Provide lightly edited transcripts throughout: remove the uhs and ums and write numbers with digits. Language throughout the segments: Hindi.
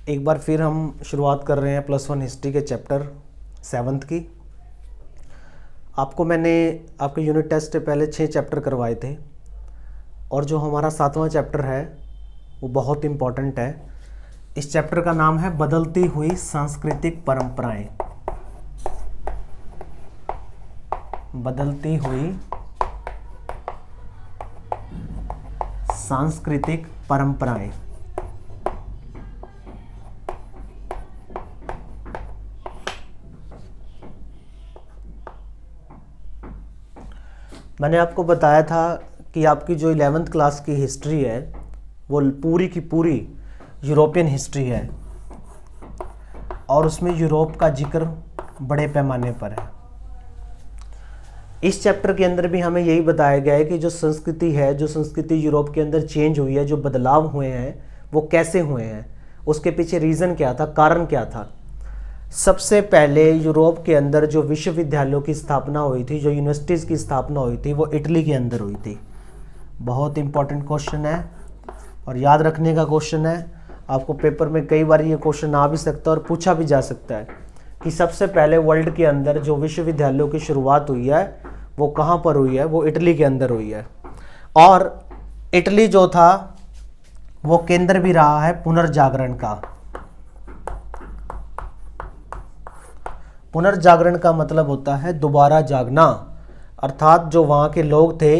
एक बार फिर हम शुरुआत कर रहे हैं +1 हिस्ट्री के चैप्टर 7th की। आपको मैंने आपके यूनिट टेस्ट से पहले 6 चैप्टर करवाए थे और जो हमारा 7वां चैप्टर है वो बहुत इम्पॉर्टेंट है। इस चैप्टर का नाम है बदलती हुई सांस्कृतिक परंपराएं। बदलती हुई सांस्कृतिक परंपराएं। मैंने आपको बताया था कि आपकी जो 11th क्लास की हिस्ट्री है वो पूरी की पूरी यूरोपियन हिस्ट्री है और उसमें यूरोप का जिक्र बड़े पैमाने पर है। इस चैप्टर के अंदर भी हमें यही बताया गया है कि जो संस्कृति है, जो संस्कृति यूरोप के अंदर चेंज हुई है, जो बदलाव हुए हैं वो कैसे हुए हैं, उसके पीछे रीज़न क्या था, कारण क्या था। सबसे पहले यूरोप के अंदर जो विश्वविद्यालयों की स्थापना हुई थी, जो यूनिवर्सिटीज़ की स्थापना हुई थी, वो इटली के अंदर हुई थी। बहुत इंपॉर्टेंट क्वेश्चन है और याद रखने का क्वेश्चन है। आपको पेपर में कई बार ये क्वेश्चन आ भी सकता है और पूछा भी जा सकता है कि सबसे पहले वर्ल्ड के अंदर जो विश्वविद्यालयों की शुरुआत हुई है वो कहाँ पर हुई है, वो इटली के अंदर हुई है। और इटली जो था वो केंद्र भी रहा है पुनर्जागरण का। पुनर्जागरण का मतलब होता है दोबारा जागना, अर्थात जो वहाँ के लोग थे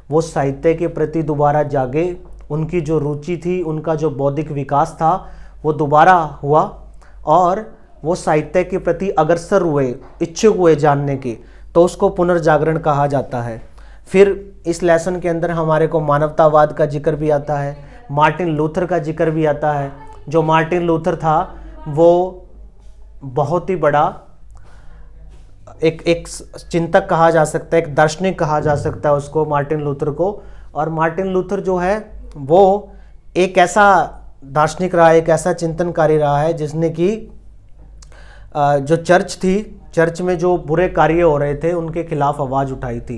वो साहित्य के प्रति दोबारा जागे, उनकी जो रुचि थी, उनका जो बौद्धिक विकास था वो दोबारा हुआ और वो साहित्य के प्रति अग्रसर हुए, इच्छुक हुए जानने के, तो उसको पुनर्जागरण कहा जाता है। फिर इस लेसन के अंदर हमारे को मानवतावाद का जिक्र भी आता है, मार्टिन लूथर का जिक्र भी आता है। जो मार्टिन लूथर था वो बहुत ही बड़ा एक चिंतक कहा जा सकता है, एक दार्शनिक कहा जा सकता है उसको, मार्टिन लूथर को। और मार्टिन लूथर जो है वो एक ऐसा दार्शनिक रहा, एक ऐसा चिंतनकारी रहा है जिसने कि जो चर्च थी, चर्च में जो बुरे कार्य हो रहे थे उनके खिलाफ आवाज़ उठाई थी।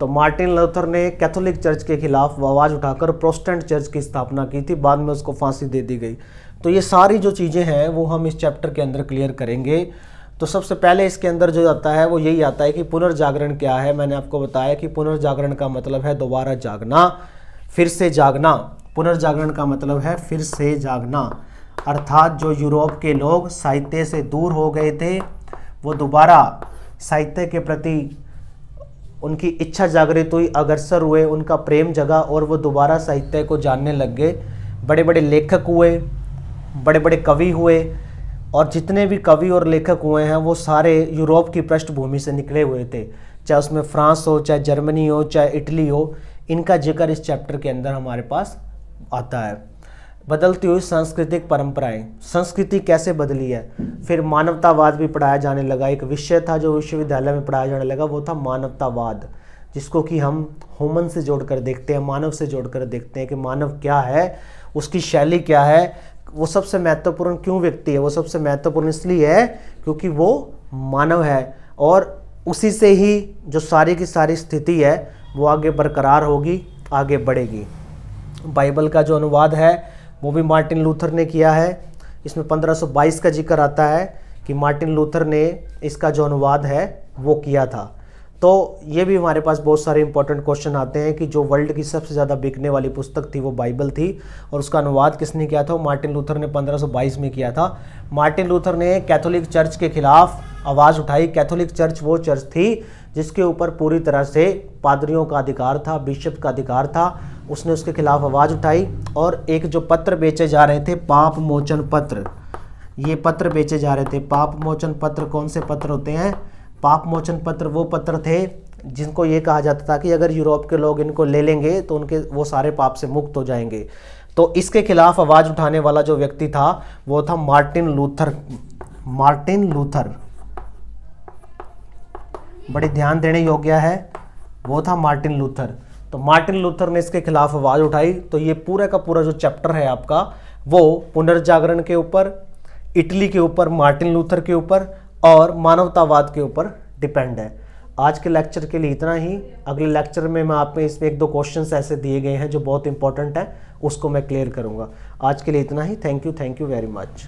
तो मार्टिन लूथर ने कैथोलिक चर्च के खिलाफ आवाज़ उठाकर प्रोटेस्टेंट चर्च की स्थापना की थी, बाद में उसको फांसी दे दी गई। तो ये सारी जो चीज़ें हैं वो हम इस चैप्टर के अंदर क्लियर करेंगे। तो सबसे पहले इसके अंदर जो आता है वो यही आता है कि पुनर्जागरण क्या है। मैंने आपको बताया कि पुनर्जागरण का मतलब है दोबारा जागना, फिर से जागना। पुनर्जागरण का मतलब है फिर से जागना, अर्थात जो यूरोप के लोग साहित्य से दूर हो गए थे वो दोबारा साहित्य के प्रति उनकी इच्छा जागृत हुई, अग्रसर हुए, उनका प्रेम जगा और वो दोबारा साहित्य को जानने लग गए। बड़े बड़े लेखक हुए, बड़े बड़े कवि हुए और जितने भी कवि और लेखक हुए हैं वो सारे यूरोप की पृष्ठभूमि से निकले हुए थे, चाहे उसमें फ्रांस हो, चाहे जर्मनी हो, चाहे इटली हो। इनका जिक्र इस चैप्टर के अंदर हमारे पास आता है। बदलती हुई सांस्कृतिक परंपराएं, संस्कृति कैसे बदली है। फिर मानवतावाद भी पढ़ाया जाने लगा। एक विषय था जो विश्वविद्यालय में पढ़ाया जाने लगा, वो था मानवतावाद, जिसको कि हम ह्यूमन से जोड़कर देखते हैं, मानव से जोड़कर देखते हैं कि मानव क्या है, उसकी शैली क्या है, वो सबसे महत्वपूर्ण क्यों व्यक्ति है। वो सबसे महत्वपूर्ण इसलिए है क्योंकि वो मानव है और उसी से ही जो सारी की सारी स्थिति है वो आगे बरकरार होगी, आगे बढ़ेगी। बाइबल का जो अनुवाद है वो भी मार्टिन लूथर ने किया है। इसमें 1522 का जिक्र आता है कि मार्टिन लूथर ने इसका जो अनुवाद है वो किया था। तो ये भी हमारे पास बहुत सारे इंपॉर्टेंट क्वेश्चन आते हैं कि जो वर्ल्ड की सबसे ज़्यादा बिकने वाली पुस्तक थी वो बाइबल थी और उसका अनुवाद किसने किया था, मार्टिन लूथर ने 1522 में किया था। मार्टिन लूथर ने कैथोलिक चर्च के खिलाफ आवाज़ उठाई। कैथोलिक चर्च वो चर्च थी जिसके ऊपर पूरी तरह से पादरियों का अधिकार था, बिशप का अधिकार था। उसने उसके खिलाफ आवाज़ उठाई और एक जो पत्र बेचे जा रहे थे, पाप मोचन पत्र, ये पत्र बेचे जा रहे थे। पाप मोचन पत्र कौन से पत्र होते हैं? पाप मोचन पत्र वो पत्र थे जिनको ये कहा जाता था कि अगर यूरोप के लोग इनको ले लेंगे तो उनके वो सारे पाप से मुक्त हो जाएंगे। तो इसके खिलाफ आवाज़ उठाने वाला जो व्यक्ति था वो था मार्टिन लूथर। मार्टिन लूथर बड़े ध्यान देने योग्य है, वो था मार्टिन लूथर। तो मार्टिन लूथर ने इसके खिलाफ आवाज़ उठाई। तो ये पूरा का पूरा जो चैप्टर है आपका वो पुनर्जागरण के ऊपर, इटली के ऊपर, मार्टिन लूथर के ऊपर और मानवतावाद के ऊपर डिपेंड है। आज के लेक्चर के लिए इतना ही। अगले लेक्चर में मैं आप में इसमें 1-2 क्वेश्चंस ऐसे दिए गए हैं जो बहुत इंपॉर्टेंट है, उसको मैं क्लियर करूंगा। आज के लिए इतना ही। Thank you very much.